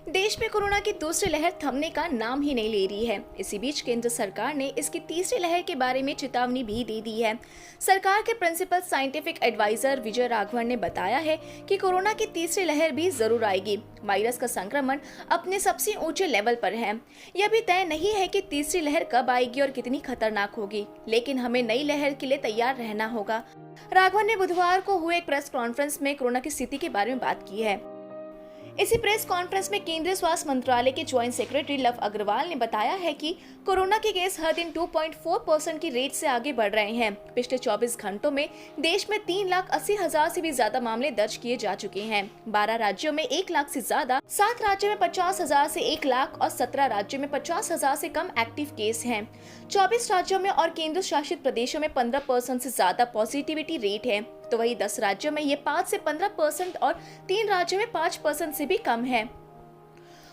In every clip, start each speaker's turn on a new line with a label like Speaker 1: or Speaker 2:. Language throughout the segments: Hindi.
Speaker 1: देश में कोरोना की दूसरी लहर थमने का नाम ही नहीं ले रही है। इसी बीच केंद्र सरकार ने इसकी तीसरी लहर के बारे में चेतावनी भी दे दी है। सरकार के principal scientific adviser Vijay Raghavan ने बताया है कि कोरोना की तीसरी लहर भी जरूर आएगी। वायरस का संक्रमण अपने सबसे ऊंचे लेवल पर है। यह भी तय नहीं है कि तीसरी लहर कब आएगी और कितनी खतरनाक होगी, लेकिन हमें नई लहर के लिए तैयार रहना होगा। राघवन ने बुधवार को हुए एक प्रेस कॉन्फ्रेंस में कोरोना की स्थिति के बारे में बात की है। इसी प्रेस कॉन्फ्रेंस में केंद्रीय स्वास्थ्य मंत्रालय के ज्वाइंट सेक्रेटरी लव अग्रवाल ने बताया है कि कोरोना के केस हर दिन 2.4% की रेट से आगे बढ़ रहे हैं। पिछले 24 घंटों में देश में 3,80,000 से भी ज्यादा मामले दर्ज किए जा चुके हैं। 12 राज्यों में 1 लाख से ज्यादा, 7 राज्यों में 50,000 से 1 लाख और 17 राज्यों में 50,000 से कम एक्टिव केस हैं। 24 राज्यों में और केंद्र शासित प्रदेशों में 15% से ज्यादा पॉजिटिविटी रेट है, तो वही 10 राज्यों में ये 5 से 15% और 3 राज्यों में 5% से भी कम है।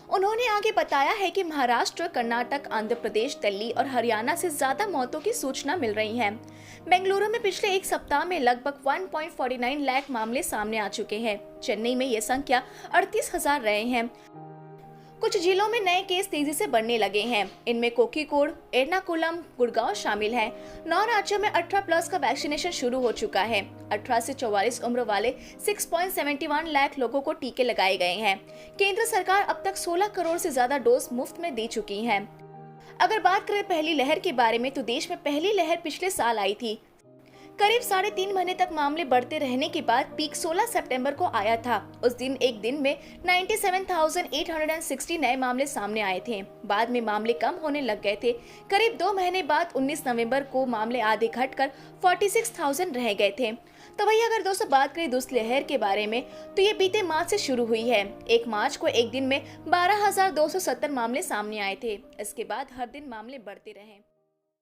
Speaker 1: उन्होंने आगे बताया है कि महाराष्ट्र, कर्नाटक, आंध्र प्रदेश, दिल्ली और हरियाणा से ज्यादा मौतों की सूचना मिल रही है। बेंगलुरु में पिछले एक सप्ताह में लगभग 1.49 लाख मामले सामने आ चुके हैं। चेन्नई में ये संख्या 38,000 रहे हैं। कुछ जिलों में नए केस तेजी से बढ़ने लगे हैं। इनमें कोझिकोड, एर्नाकुलम, गुड़गांव शामिल हैं। 9 राज्यों में 18 प्लस का वैक्सीनेशन शुरू हो चुका है। 18 से 44 उम्र वाले 6.71 लाख लोगों को टीके लगाए गए हैं। केंद्र सरकार अब तक 16 करोड़ से ज्यादा डोज मुफ्त में दे चुकी है। अगर बात करें पहली लहर के बारे में, तो देश में पहली लहर पिछले साल आई थी। करीब 3.5 महीने तक मामले बढ़ते रहने के बाद पीक 16 सितंबर को आया था। उस दिन एक दिन में 97,860 नए मामले सामने आए थे। बाद में मामले कम होने लग गए थे। करीब 2 महीने बाद 19 नवंबर को मामले आधे घटकर 46,000 रह गए थे। तो वही अगर दोस्तों बात करें दूसरी लहर के बारे में, तो ये बीते मार्च से शुरू हुई है। 1 मार्च को एक दिन में 12,270 मामले सामने आए थे। इसके बाद हर दिन मामले बढ़ते रहे।